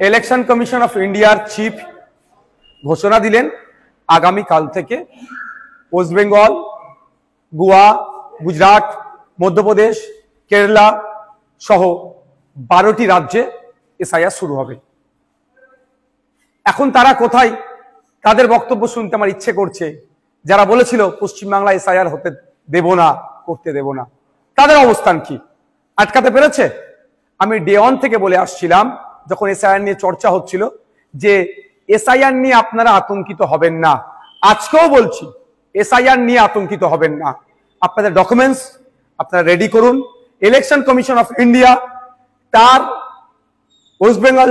Election commission of ইন্ডিয়ার chief ঘোষণা দিলেন আগামী কাল থেকে ওয়েস্ট বেঙ্গল, গোয়া, গুজরাট, মধ্যপ্রদেশ, কেরালা সহ 12টি রাজ্যে এসআইআর শুরু হবে। এখন তারা কোথায়? তাদের বক্তব্য শুনতে আমার ইচ্ছে করছে। যারা বলেছিল পশ্চিমবাংলা এসআইআর হতে দেব না, করতে দেব না, তাদের অবস্থান কি? আটকাতে পেরেছে? আমি ডে 1 থেকে বলে আসছিলাম, যখন এসআইআর নিয়ে চর্চা হচ্ছিল, যে এসআইআর নিয়ে আপনারা আতঙ্কিত হবেন না। আজকেও বলছি, এসআইআর নিয়ে আতঙ্কিত হবেন না। আপনাদের ডকুমেন্টস আপনারা রেডি করুন। ইলেকশন কমিশন অফ ইন্ডিয়া তার ওয়েস্ট বেঙ্গল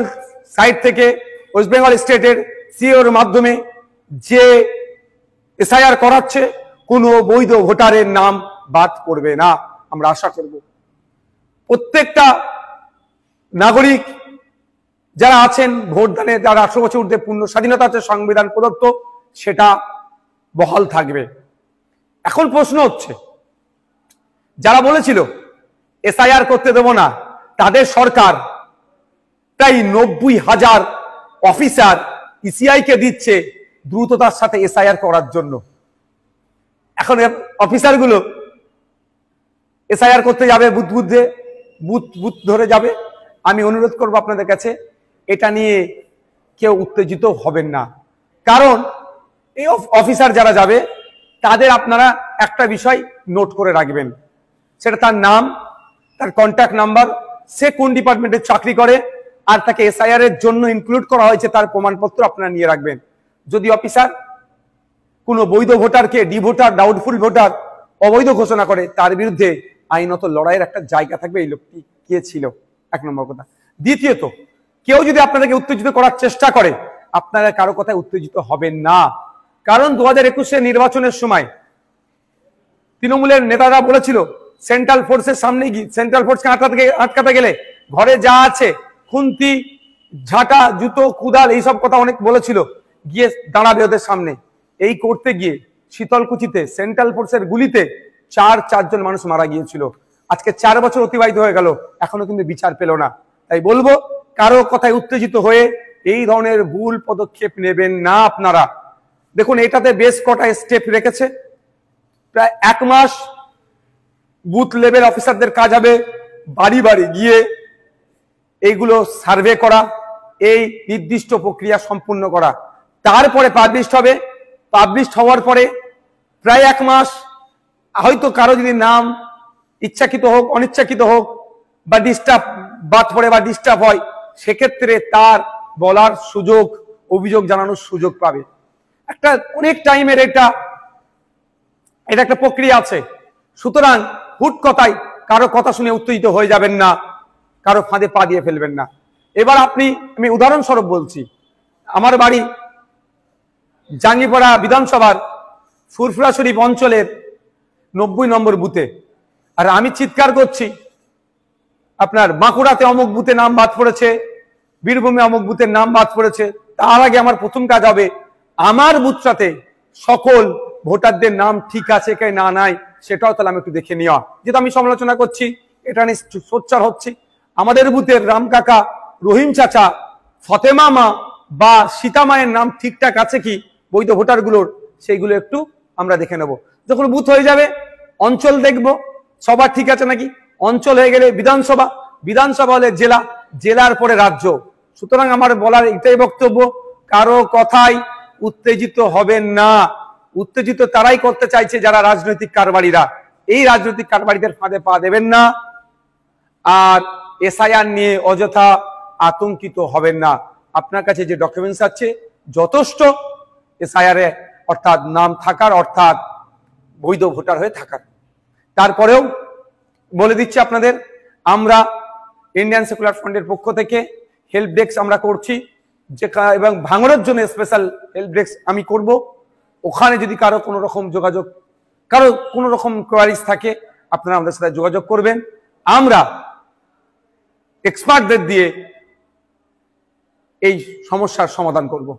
সাইড থেকে, ওয়েস্ট বেঙ্গল স্টেটের সিওর মাধ্যমে যে এসআইআর করাচ্ছে, কোনো বৈধ ভোটারের নাম বাদ পড়বে না। আমরা আশা করব প্রত্যেকটা নাগরিক যারা আছেন ভোটদানে, যারা 18 বছর ঊর্ধ্বে পূর্ণ স্বাধীনতা আছে সংবিধান প্রদত্ত, সেটা বহাল থাকবে। এখন প্রশ্ন হচ্ছে, যারা বলেছিল এসআইআর করতে দেব না, তাদের সরকার প্রায় 90,000 অফিসার ইসিআই কে দিচ্ছে দ্রুততার সাথে এসআইআর করার জন্য। এখন অফিসারগুলো এসআইআর করতে যাবে, বুথ ধরে যাবে। আমি অনুরোধ করব আপনাদের কাছে, এটা নিয়ে কেউ উত্তেজিত হবেন না। কারণ এই অফিসার যারা যাবে, তাদের আপনারা একটা বিষয় নোট করে রাখবেন, সেটা তার নাম, তার কন্ট্যাক্ট নাম্বার, সে কোন ডিপার্টমেন্টে চাকরি করে, আর তাকে এসআইআর এর জন্য ইনক্লুড করা হয়েছে তার প্রমাণপত্র আপনারা নিয়ে রাখবেন। যদি অফিসার কোনো বৈধ ভোটারকে ডি ভোটার, ডাউটফুল ভোটার, অবৈধ ঘোষণা করে, তার বিরুদ্ধে আইনত লড়াইয়ের একটা জায়গা থাকবে। এই লোকটি কে ছিল, 1 নম্বর কথা। দ্বিতীয়ত, কেউ যদি আপনাদেরকে উত্তেজিত করার চেষ্টা করে, আপনারা কারো কথায় উত্তেজিত হবেন না। কারণ 2021 নির্বাচনের সময় তৃণমূলের নেতারা বলেছিল, সেন্ট্রাল ফোর্সের সামনে গিয়ে, সেন্ট্রাল ফোর্সকে আটকাতে গেলে ঘরে যা আছে, খুন্তি, ঝাঁটা, জুতো, কুদাল, এইসব কথা অনেক বলেছিল, গিয়ে দাঁড়াবে ওদের সামনে। এই করতে গিয়ে শীতলকুচিতে সেন্ট্রাল ফোর্সের গুলিতে 4 জন মানুষ মারা গিয়েছিল। আজকে 4 বছর অতিবাহিত হয়ে গেল, এখনো কিন্তু বিচার পেল না। তাই বলবো, কারো কথায় উত্তেজিত হয়ে এই ধরনের ভুল পদক্ষেপ নেবেন না আপনারা। দেখুন, এটাতে বেশ কটা স্টেপ রেখেছে। প্রায় 1 মাস বুথ লেভেল অফিসারদের কাজ হবে বাড়ি বাড়ি গিয়ে এইগুলো সার্ভে করা, এই নির্দিষ্ট প্রক্রিয়া সম্পূর্ণ করা। তারপরে পাবলিশড হবে। পাবলিশড হওয়ার পরে প্রায় 1 মাস, হয়তো কারো যদি নাম ইচ্ছাকৃত হোক, অনিচ্ছাকৃত হোক, বা ডিস্টার্ব বাদ পড়ে বা ডিস্টার্ব হয়, সেক্ষেত্রে তার বলার সুযোগ, অভিযোগ জানানোর সুযোগ পাবে। একটা অনেক টাইমের এটা একটা প্রক্রিয়া আছে। সুতরাং হুট কথায় কারো কথা শুনে উত্তেজিত হয়ে যাবেন না, কারো ফাঁদে পা দিয়ে ফেলবেন না। এবার আমি উদাহরণস্বরূপ বলছি, আমার বাড়ি জাঙ্গিপাড়া বিধানসভার ফুরফুরা শরীফ অঞ্চলের 90 নম্বর বুথে, আর আমি চিৎকার করছি, আপনার বাঁকুড়াতে অমুক বুথে নাম বাদ পড়েছে, বীরভূমে অমুক বুথের নাম বাদ পড়েছে। তার আগে আমার প্রথম কাজ হবে আমার বুথটাতে সকল ভোটারদের নাম ঠিক আছে কে না নাই, সেটাও তাহলে আমি একটু দেখে নেওয়া। যেহেতু আমি সমালোচনা করছি, এটা নিয়ে সোচ্চার হচ্ছি, আমাদের বুথের রাম কাকা, রহিম চাচা, ফতেমা মা বা সীতা মায়ের নাম ঠিকঠাক আছে কি বৈধ ভোটারগুলোর, সেইগুলো একটু আমরা দেখে নেব। যখন বুথ হয়ে যাবে, অঞ্চল দেখব সবার ঠিক আছে নাকি। অঞ্চল হয়ে গেলে বিধানসভা, বিধানসভা হলে জেলা, জেলার পরে রাজ্য। সুতরাং আমার বলার এটাই বক্তব্য, কারো কথাই উত্তেজিত হবেন না। উত্তেজিত তারাই করতে চাইছে যারা রাজনৈতিক কারবারিরা। এই রাজনৈতিক কারবারিদের ফাঁদে পা দেবেন না। আর এসআইআর নিয়ে অযথা আতঙ্কিত হবেন না। আপনার কাছে যে ডকুমেন্টস আছে যথেষ্ট এসআইআর এ, অর্থাৎ নাম থাকার, অর্থাৎ বৈধ ভোটার হয়ে থাকার। তারপরেও বলে দিচ্ছি আপনাদের, আমরা ইন্ডিয়ান সেকুলার ফ্রন্টের পক্ষ থেকে হেল্প ডেস্ক আমরা করছি, যে এবং ভাঙড়ের জন্য স্পেশাল হেল্প ডেস্ক আমি করব। ওখানে যদি কারো কোনো রকম যোগাযোগ, কারো কোনো রকম কোয়ারিজ থাকে, আপনারা আমাদের সাথে যোগাযোগ করবেন। আমরা এক্সপার্টদের দিয়ে এই সমস্যার সমাধান করব।